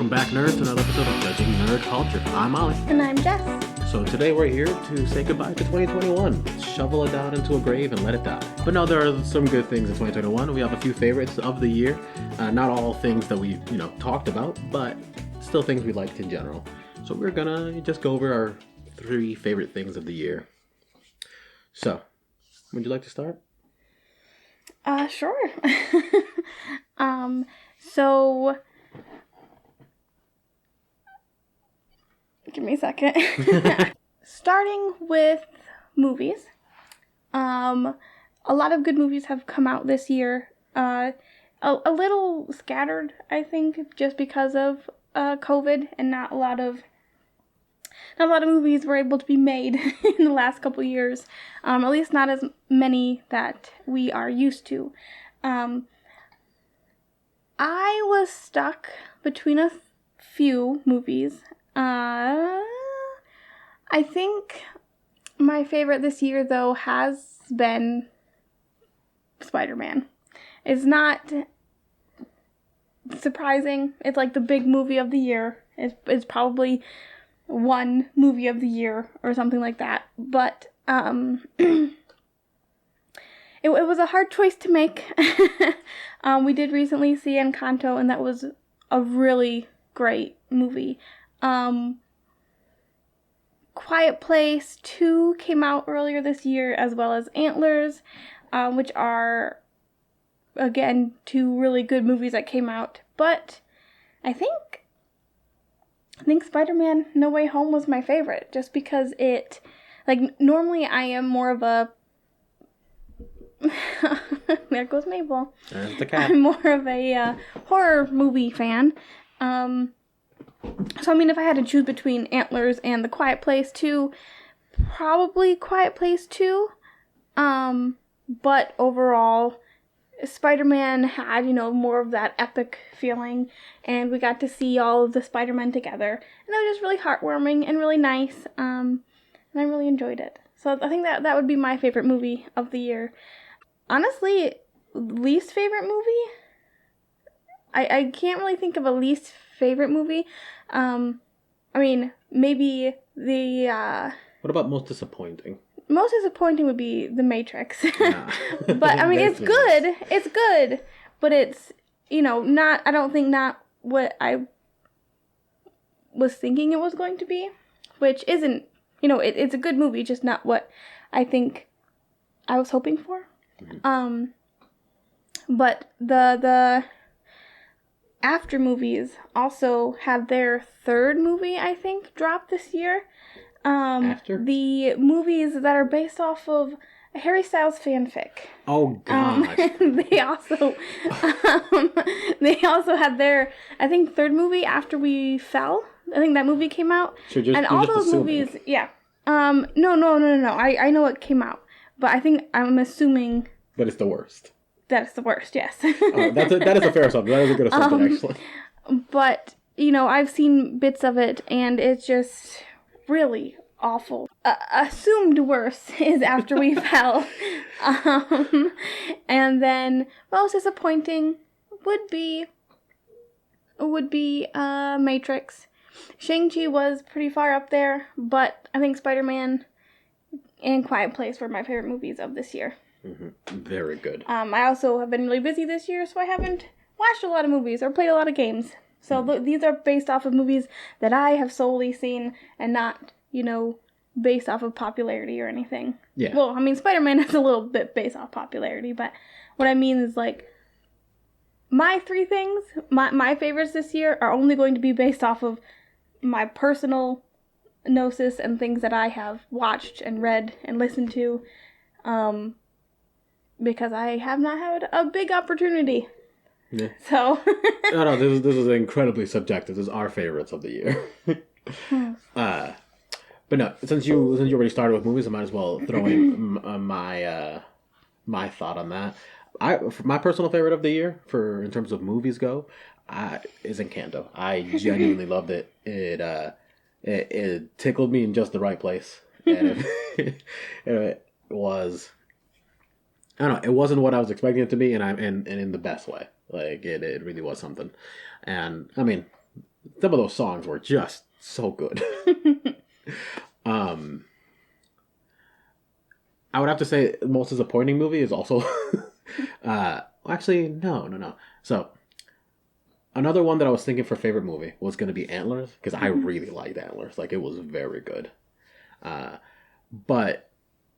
Welcome back, nerds, to another episode of Judging Nerd Culture. I'm Ollie. And I'm Jess. So today we're here to say goodbye to 2021. Shovel it down into a grave and let it die. But no, there are some good things in 2021. We have a few favorites of the year. Not all things that we, talked about, but still things we liked in general. So we're gonna just go over our 3 favorite things of the year. So, would you like to start? Sure. So give me a second. Starting with movies. A lot of good movies have come out this year. A little scattered, I think, just because of COVID, and not a lot of movies were able to be made in the last couple years. At least not as many that we are used to. I was stuck between a few movies. I think my favorite this year, though, has been Spider-Man. It's not surprising. It's like the big movie of the year. It's probably one movie of the year or something like that. But it was a hard choice to make. We did recently see Encanto, and that was a really great movie. Quiet Place 2 came out earlier this year, as well as Antlers, which are, again, 2 really good movies that came out. But I think Spider-Man No Way Home was my favorite, just because normally I am more of a there goes Mabel. There's the cat. I'm more of a horror movie fan. So, if I had to choose between Antlers and The Quiet Place 2, probably Quiet Place 2. But overall, Spider-Man had, more of that epic feeling, and we got to see all of the Spider-Men together. And it was just really heartwarming and really nice, and I really enjoyed it. So I think that would be my favorite movie of the year. Honestly, least favorite movie? I can't really think of a least favorite movie. Maybe the... What about most disappointing? Most disappointing would be The Matrix. Nah. But, it's good. It's good. But it's, I don't think not what I was thinking it was going to be. Which isn't, it's a good movie, just not what I think I was hoping for. Mm-hmm. But the after movies also had their 3rd movie, I think, drop this year. After? The movies that are based off of a Harry Styles fanfic. Oh, God. They also had their, I think, 3rd movie, After We Fell. I think that movie came out. So and all those movies, yeah. No. I know it came out. But I'm assuming... But it's the worst. That is the worst, yes. That is a fair assumption. That is a good assumption, actually. But, I've seen bits of it, and it's just really awful. Assumed worse is After We Fell. And then most disappointing would be Matrix. Shang-Chi was pretty far up there, but I think Spider-Man and Quiet Place were my favorite movies of this year. Mm-hmm. Very good. I also have been really busy this year, so I haven't watched a lot of movies or played a lot of games. So these are based off of movies that I have solely seen, and not, based off of popularity or anything. Yeah. Well, Spider-Man is a little bit based off popularity, but what I mean is, my 3 things, my favorites this year are only going to be based off of my personal gnosis and things that I have watched and read and listened to, because I have not had a big opportunity. Yeah. So. No, this is incredibly subjective. This is our favorites of the year. But no, since you already started with movies, I might as well throw in my thought on that. My personal favorite of the year, in terms of movies go, is Encanto. I genuinely loved it. It tickled me in just the right place, and it was. I don't know. It wasn't what I was expecting it to be, and in the best way. It really was something. And some of those songs were just so good. um, I would have to say the most disappointing movie is also, actually, no. So another one that I was thinking for favorite movie was going to be Antlers, because I really liked Antlers. Like, it was very good. But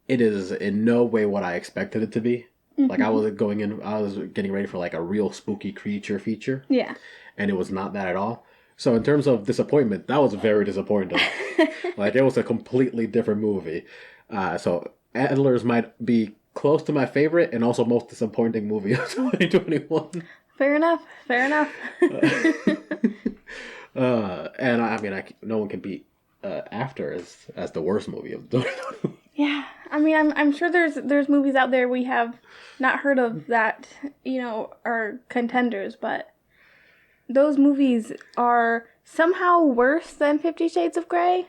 it is in no way what I expected it to be. Like, I was getting ready for like a real spooky creature feature. Yeah. And it was not that at all. So in terms of disappointment, that was very disappointing. Like, it was a completely different movie. So Antlers might be close to my favorite and also most disappointing movie of 2021. Fair enough. And I mean, no one can beat After as the worst movie of 2021. Yeah, I mean, I'm sure there's movies out there we have not heard of that, are contenders, but those movies are somehow worse than 50 Shades of Grey.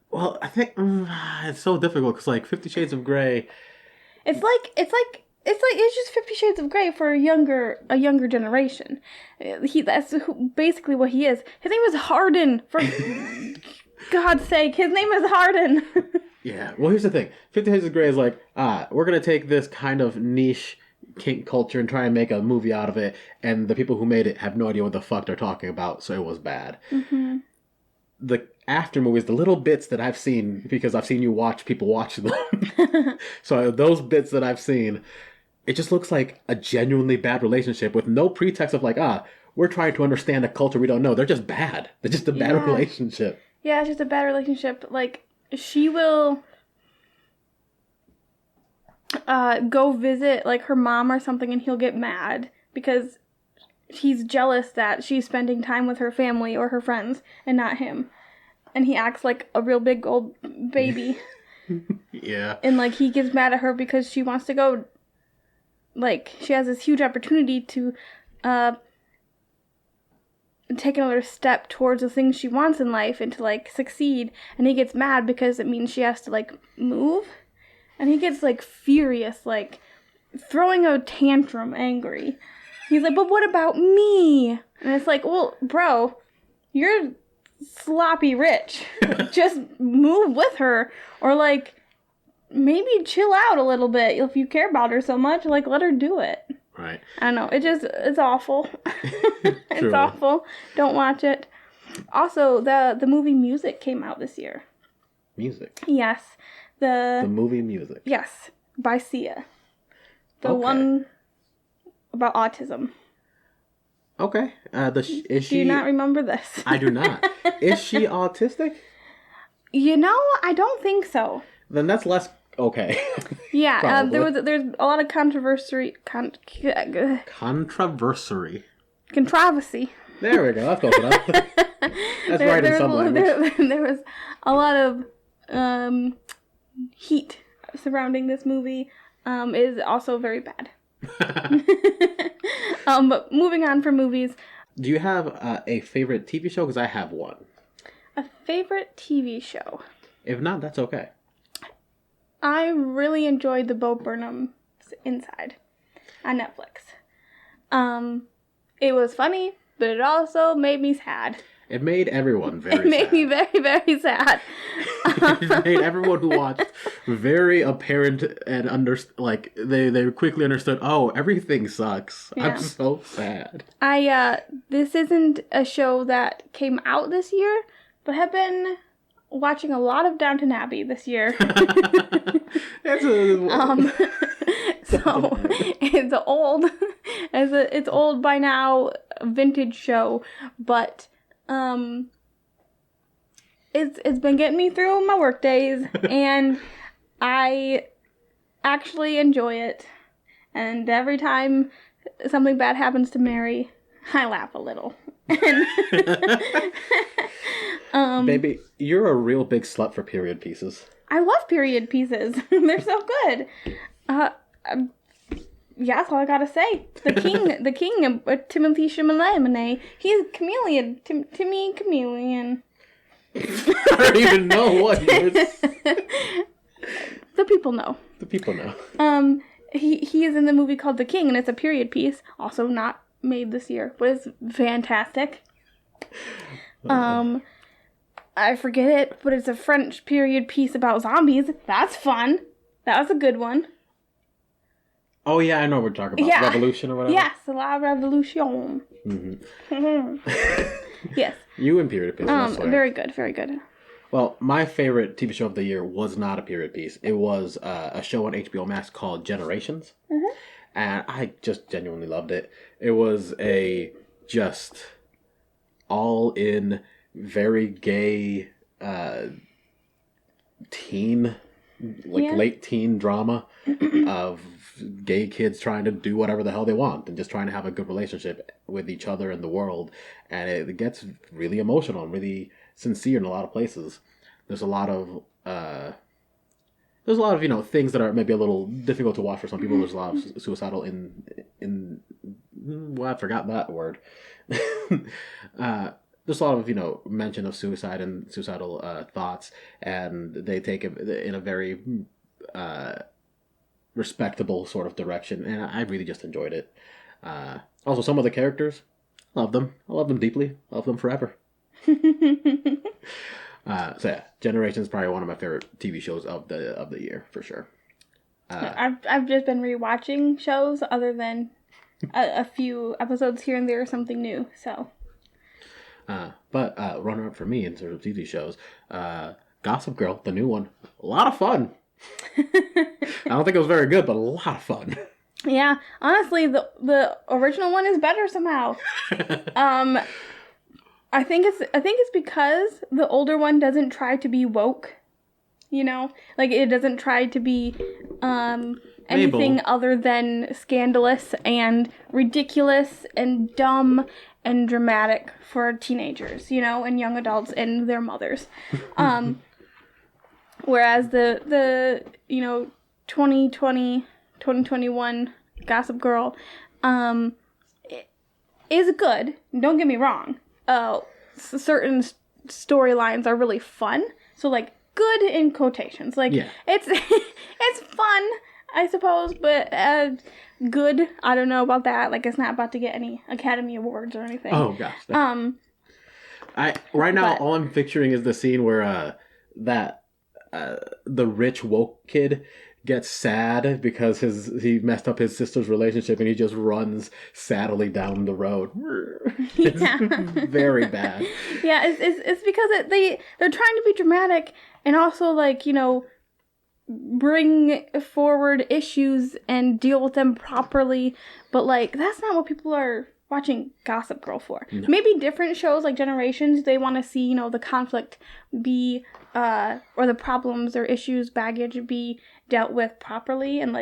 Well, I think it's so difficult because, like, 50 Shades of Grey, it's just 50 Shades of Grey for a younger generation. That's basically what he is. His name is Harden. For God's sake, his name is Harden. Yeah. Well, here's the thing. 50 Shades of Grey is like, we're gonna take this kind of niche kink culture and try and make a movie out of it, and the people who made it have no idea what the fuck they're talking about, so it was bad. Mm-hmm. The after movies, the little bits that I've seen, because I've seen you watch people watch them. So those bits that I've seen, it just looks like a genuinely bad relationship with no pretext of like, we're trying to understand a culture we don't know. They're just bad. They're just a bad relationship. Yeah, it's just a bad relationship. Like, she will go visit, like, her mom or something, and he'll get mad because he's jealous that she's spending time with her family or her friends and not him. And he acts like a real big old baby. Yeah. And, like, he gets mad at her because she wants to go, like, she has this huge opportunity to take another step towards the things she wants in life and to, like, succeed. And he gets mad because it means she has to, like, move. And he gets, like, furious, like, throwing a tantrum, angry. He's like, but what about me? And it's like, well, bro, you're sloppy rich. Just move with her. Or, like, maybe chill out a little bit. If you care about her so much, like, let her do it. Right. I don't know. It's awful. It's awful. Don't watch it. Also, the movie Music came out this year. Music? Yes. The movie Music? Yes. By Sia. The one about autism. Okay. Do you not remember this? I do not. Is she autistic? I don't think so. Then that's less okay. Yeah, there's a lot of controversy. Controversy. Controversy. There we go. That's close enough. That's right in some language. There was a lot of heat surrounding this movie. It is also very bad. But moving on from movies. Do you have a favorite TV show? Because I have one. A favorite TV show? If not, that's okay. I really enjoyed the Bo Burnham's Inside on Netflix. It was funny, but it also made me sad. It made everyone very sad. It made me very, very sad. It made everyone who watched very apparent and they quickly understood, oh, everything sucks. Yeah. I'm so sad. This isn't a show that came out this year, but have been watching a lot of Downton Abbey this year. So it's old. It's old by now, vintage show, but it's been getting me through my work days, and I actually enjoy it. And every time something bad happens to Mary, I laugh a little. Baby, you're a real big slut for period pieces. I love period pieces. They're so good. Yeah, that's all I gotta say. The king, Timothy Chalamet. He's chameleon. Timmy Chameleon. I don't even know what he is. The people know. The people know. He is in the movie called The King, and it's a period piece. Also not made this year, but it's fantastic. I forget it, but it's a French period piece about zombies. That's fun. That was a good one. Oh, yeah, I know what we're talking about. Yeah. Revolution or whatever? Yes, La Revolution. Yes. You in period pieces, very good, very good. Well, my favorite TV show of the year was not a period piece. It was a show on HBO Max called Generations. And I just genuinely loved it. It was a just all-in, very gay teen, late teen drama of gay kids trying to do whatever the hell they want and just trying to have a good relationship with each other and the world. And it gets really emotional and really sincere in a lot of places. There's a lot of things that are maybe a little difficult to watch for some people. There's a lot of suicidal I forgot that word. There's a lot of mention of suicide and suicidal thoughts, and they take it in a very respectable sort of direction, and I really just enjoyed it. Also, some of the characters, love them. I love them deeply. Love them forever. So yeah, Generations is probably one of my favorite TV shows of the year for sure. I've just been rewatching shows other than a few episodes here and there, something new. So. But runner up for me in terms of TV shows, Gossip Girl, the new one, a lot of fun. I don't think it was very good, but a lot of fun. Yeah, honestly, the original one is better somehow. I think it's because the older one doesn't try to be woke. It doesn't try to be anything other than scandalous and ridiculous and dumb and dramatic for teenagers, and young adults and their mothers. Whereas the 2021 Gossip Girl is good. Don't get me wrong. Certain storylines are really fun. So, good in quotations. It's it's fun, I suppose, but good, I don't know about that. It's not about to get any Academy Awards or anything. Oh gosh. All I'm picturing is the scene where the rich woke kid gets sad because he messed up his sister's relationship and he just runs sadly down the road. It's very bad. Yeah, it's because they're trying to be dramatic and also bring forward issues and deal with them properly, but that's not what people are watching Gossip Girl for. No. Maybe different shows like Generations, they want to see the conflict be or the problems or issues, baggage be dealt with properly and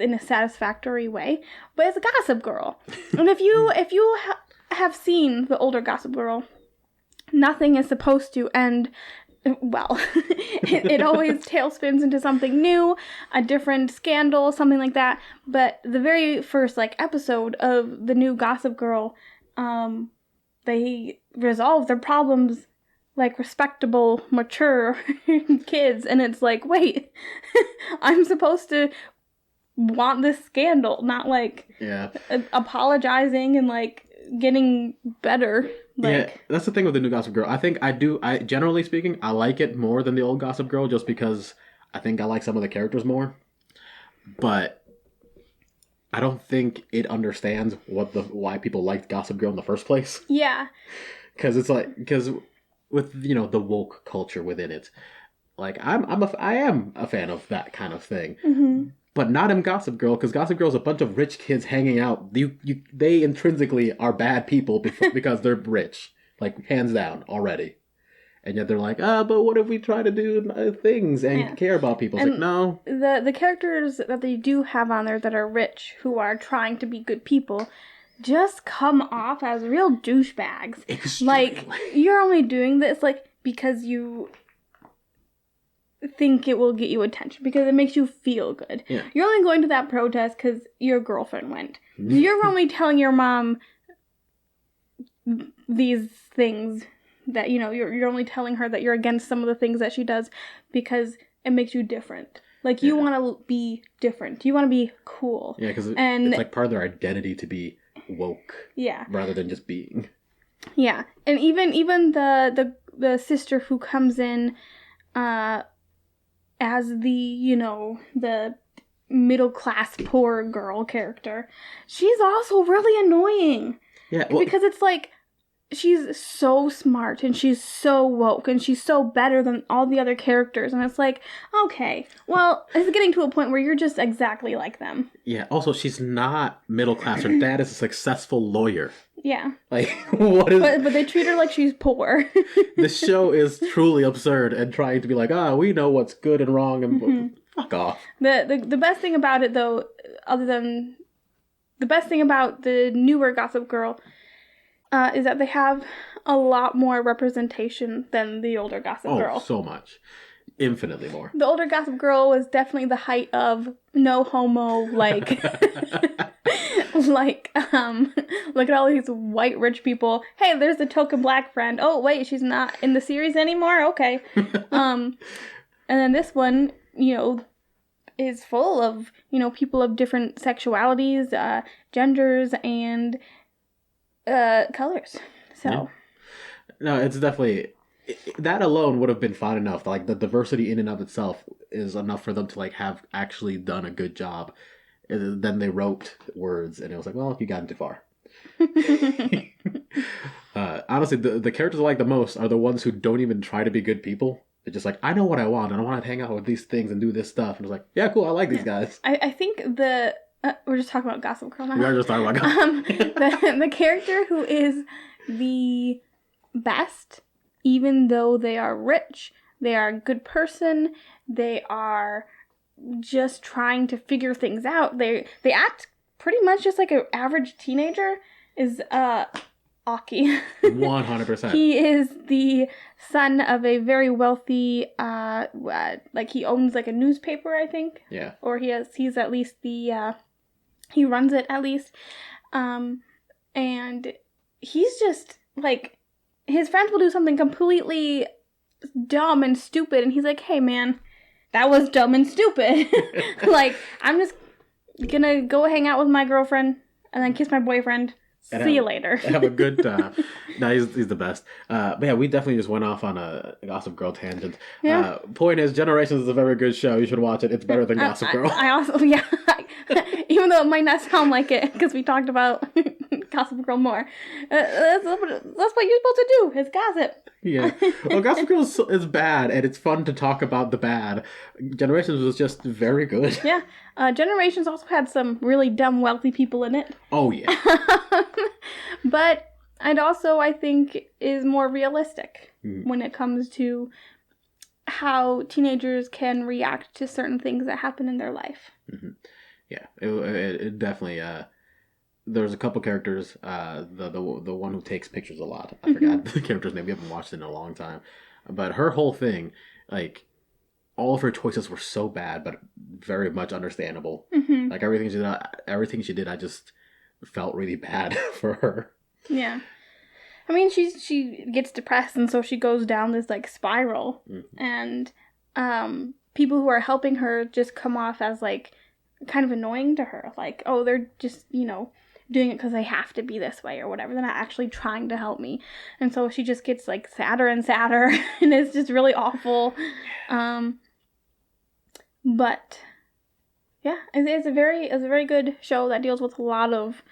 in a satisfactory way. But it's a Gossip Girl, and if you have seen the older Gossip Girl, nothing is supposed to end well. it always tailspins into something new, a different scandal, something like that. But the very first episode of the new Gossip Girl, they resolve their problems like respectable, mature kids, and it's wait, I'm supposed to want this scandal, not apologizing and getting better. Yeah, that's the thing with the new Gossip Girl. I think I generally speaking, I like it more than the old Gossip Girl just because I think I like some of the characters more. But I don't think it understands why people liked Gossip Girl in the first place. Yeah. Because with the woke culture within it, I am a fan of that kind of thing. Mm-hmm. But not in Gossip Girl, because Gossip Girl is a bunch of rich kids hanging out. They intrinsically are bad people because they're rich, hands down already. And yet they're but what if we try to do things and care about people? It's no. The characters that they do have on there that are rich, who are trying to be good people, just come off as real douchebags. Extremely. You're only doing this because you think it will get you attention, because it makes you feel good. Yeah. You're only going to that protest because your girlfriend went. You're only telling your mom these things that you're only telling her that you're against some of the things that she does because it makes you different. You want to be different. You want to be cool. Yeah, because it's part of their identity to be woke. Yeah. Rather than just being. Yeah, and even the sister who comes in as the middle class poor girl character, she's also really annoying. Yeah, well, because it's like she's so smart and she's so woke and she's so better than all the other characters, and it's like, okay, well, it's getting to a point where you're just exactly like them. yeah. Also, she's not middle class. Her dad is a successful lawyer. Yeah. Like, what is? But they treat her like she's poor. The show is truly absurd and trying to be like, we know what's good and wrong, and fuck off. The best thing about it, though, other than the best thing about the newer Gossip Girl, is that they have a lot more representation than the older Gossip Girl. Oh, so much. Infinitely more. The older Gossip Girl was definitely the height of no homo, like, look at all these white rich people. Hey, there's the token black friend. Oh, wait, she's not in the series anymore? Okay. And then this one, is full of, people of different sexualities, genders, and colors. So. Yeah. No, it's definitely... That alone would have been fine enough. Like, the diversity in and of itself is enough for them to, like, have actually done a good job. And then they wrote words, and it was like, well, you got too far. Honestly, the characters I like the most are the ones who don't even try to be good people. They're just like, I know what I want, and I want to hang out with these things and do this stuff. And it's like, yeah, cool, I like these guys. I think we're just talking about Gossip Girl now. We are just talking about Gossip Girl. The character who is the best, even though they are rich, they are a good person, they are just trying to figure things out. They act pretty much just like an average teenager, is Aki. 100%. He is the son of a very wealthy, like he owns like a newspaper, I think. Yeah. Or he's at least he runs it at least. And he's just like, his friends will do something completely dumb and stupid, and he's like, hey man, that was dumb and stupid. Like, I'm just gonna go hang out with my girlfriend and then kiss my boyfriend. See you later. Have a good time. No, he's the best. But yeah, we definitely just went off on a Gossip Girl tangent. Yeah. Point is, Generations is a very good show. You should watch it. It's better than Gossip Girl. I also, yeah. Even though it might not sound like it, because we talked about Gossip Girl more. That's what you're supposed to do, is gossip. Yeah. Well, Gossip Girl is bad, and it's fun to talk about the bad. Generations was just very good. Yeah. Generations also had some really dumb, wealthy people in it. Oh, yeah. But it also, I think, is more realistic when it comes to how teenagers can react to certain things that happen in their life. Mm-hmm. Yeah. It definitely... There's a couple characters, the one who takes pictures a lot. I forgot the character's name. We haven't watched it in a long time. But her whole thing, like, all of her choices were so bad, but very much understandable. Mm-hmm. Like, everything she did, I just felt really bad for her. Yeah. I mean, she gets depressed, and so she goes down this, like, spiral. Mm-hmm. And people who are helping her just come off as, like, kind of annoying to her. Like, oh, they're just, doing it because they have to be this way or whatever. They're not actually trying to help me. And so she just gets, like, sadder and sadder, and it's just really awful. But yeah, it's a very good show that deals with a lot of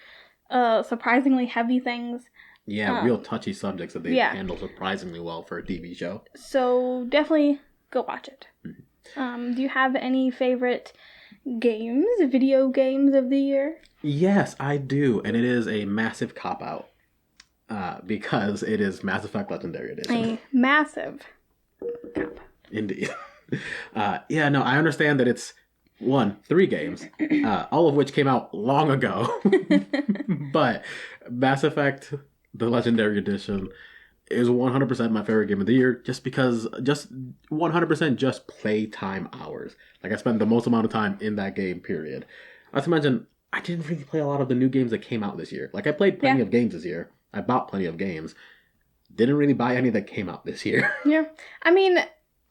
surprisingly heavy things. Yeah, real touchy subjects that they handle surprisingly well for a TV show. So definitely go watch it. Mm-hmm. Do you have any favorite video games of the year? Yes, I do, and it is a massive cop-out because it is Mass Effect Legendary Edition. A massive cop-out. Indeed. Yeah, no, I understand that it's 3 games, all of which came out long ago. But Mass Effect, the Legendary Edition, is 100% my favorite game of the year, just because, 100% just playtime hours. Like, I spent the most amount of time in that game, period. Not to mention, I didn't really play a lot of the new games that came out this year. Like, I played plenty of games this year. I bought plenty of games. Didn't really buy any that came out this year. Yeah. I mean,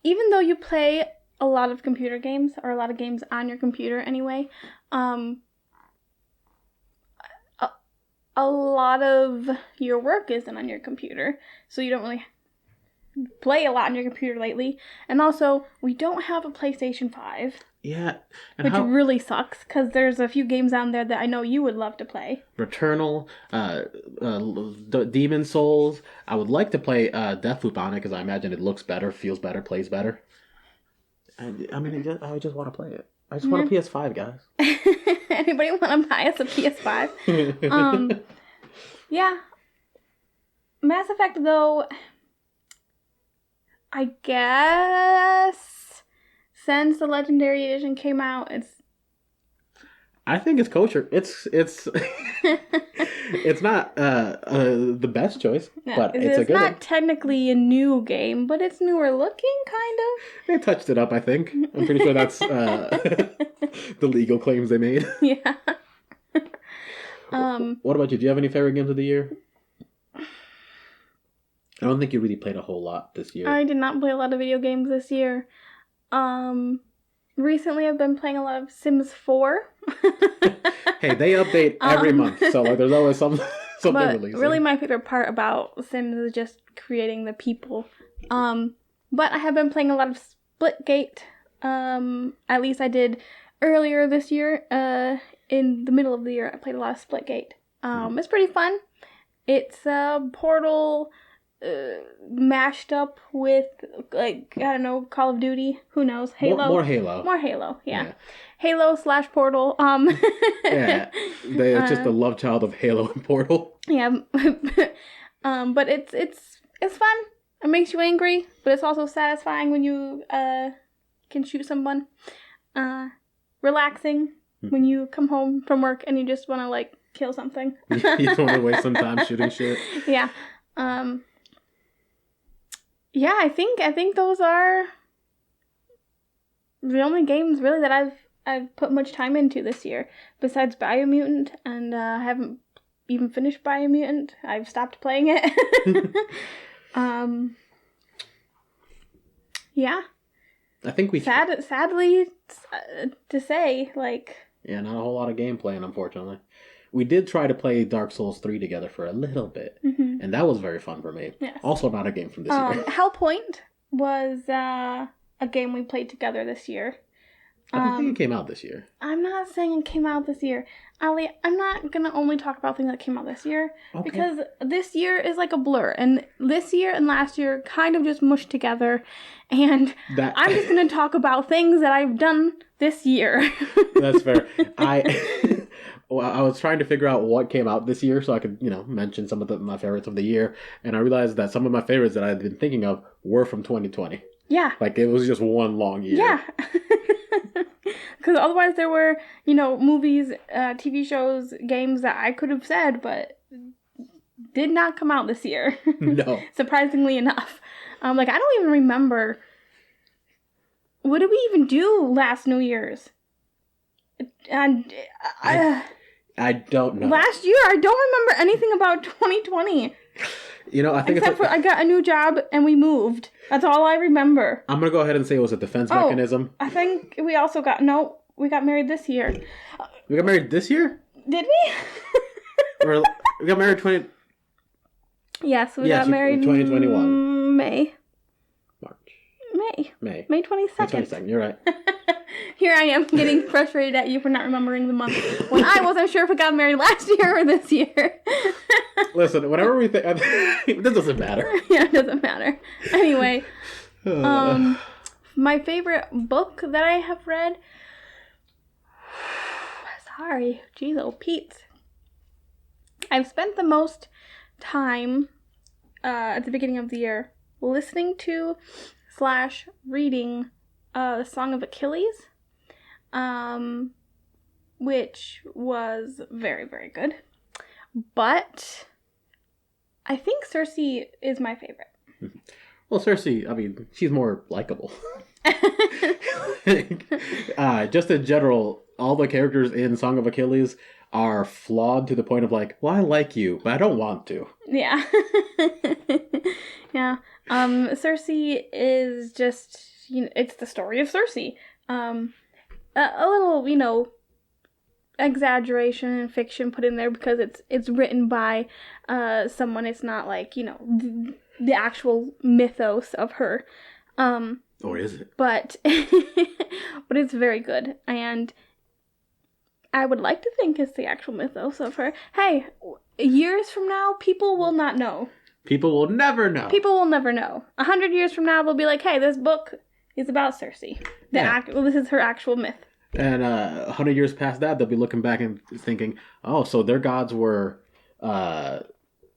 even though you play a lot of computer games, or a lot of games on your computer anyway, a a lot of your work isn't on your computer, so you don't really play a lot on your computer lately. And also, we don't have a PlayStation 5. Yeah. Which really sucks, because there's a few games on there that I know you would love to play. Returnal, Demon Souls. I would like to play Deathloop on it, because I imagine it looks better, feels better, plays better. I mean, I just want to play it. I just want a PS5, guys. Anybody want to buy us a PS5? Yeah. Mass Effect, though, I guess since the Legendary Edition came out, I think it's kosher. It's it's not the best choice, but it's a good one. It's not technically a new game, but it's newer looking, kind of. They touched it up, I think. I'm pretty sure that's the legal claims they made. Yeah. What about you? Do you have any favorite games of the year? I don't think you really played a whole lot this year. I did not play a lot of video games this year. Recently I've been playing a lot of Sims 4. Hey, they update every month, so like there's always something releasing. Really my favorite part about Sims is just creating the people. But I have been playing a lot of Splitgate. At least I did earlier this year. In the middle of the year I played a lot of Splitgate. It's pretty fun. It's Portal mashed up with, like, I don't know, Call of Duty. Who knows? Halo. More Halo. More Halo, yeah. Halo/Portal. Yeah. It's just the love child of Halo and Portal. Yeah. But it's fun. It makes you angry, but it's also satisfying when you can shoot someone. Relaxing when you come home from work and you just want to, like, kill something. You just want to waste some time shooting shit. Yeah. Yeah, I think those are the only games really that I've put much time into this year. Besides Biomutant, and I haven't even finished Biomutant. I've stopped playing it. Yeah. I think we sadly to say, like, yeah, not a whole lot of gameplay, unfortunately. We did try to play Dark Souls 3 together for a little bit, and that was very fun for me. Yes. Also not a game from this year. Hellpoint was a game we played together this year. I don't think it came out this year. I'm not saying it came out this year. Ali, I'm not going to only talk about things that came out this year, because this year is like a blur, and this year and last year kind of just mushed together, and I'm just going to talk about things that I've done this year. That's fair. I was trying to figure out what came out this year so I could, mention some of my favorites of the year. And I realized that some of my favorites that I had been thinking of were from 2020. Yeah. Like, it was just one long year. Yeah. Because otherwise there were, movies, TV shows, games that I could have said, but did not come out this year. No. Surprisingly enough. I don't even remember. What did we even do last New Year's? And I don't know. Last year, I don't remember anything about 2020. I think except for I got a new job and we moved. That's all I remember. I'm gonna go ahead and say it was a defense mechanism. I think we also we got married this year. We got married this year? Did we? We got married 20. Yes, we got married 2021. May 22nd. May 22nd, you're right. Here I am getting frustrated at you for not remembering the month when I wasn't sure if we got married last year or this year. Listen, whenever we think... this doesn't matter. Yeah, it doesn't matter. Anyway, my favorite book that I have read... Sorry. Jeez, oh, Pete. I've spent the most time at the beginning of the year listening to / reading The Song of Achilles, which was very, very good. But I think Cersei is my favorite. Well, Cersei, I mean, she's more likable. Just in general, all the characters in Song of Achilles are flawed to the point of like, well, I like you, but I don't want to. Yeah. Yeah. Cersei is just, it's the story of Cersei. A little, exaggeration and fiction put in there because it's written by someone. It's not like, the actual mythos of her. Or is it? But but it's very good, and I would like to think it's the actual mythos of her. Hey, years from now, people will not know. People will never know. People will never know. 100 years from now, they'll be like, hey, this book is about Cersei. This is her actual myth. And 100 years past that, they'll be looking back and thinking, oh, so their gods were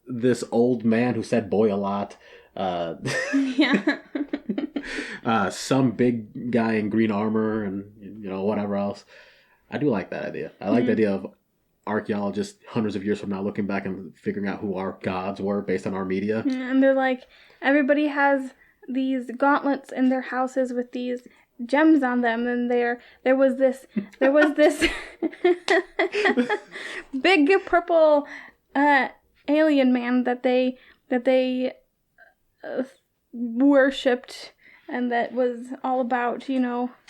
this old man who said boy a lot. Yeah. Some big guy in green armor and, whatever else. I do like that idea. I like the idea of archaeologists hundreds of years from now looking back and figuring out who our gods were based on our media. And they're like, everybody has these gauntlets in their houses with these gems on them, and there was this big purple alien man that they worshipped, and that was all about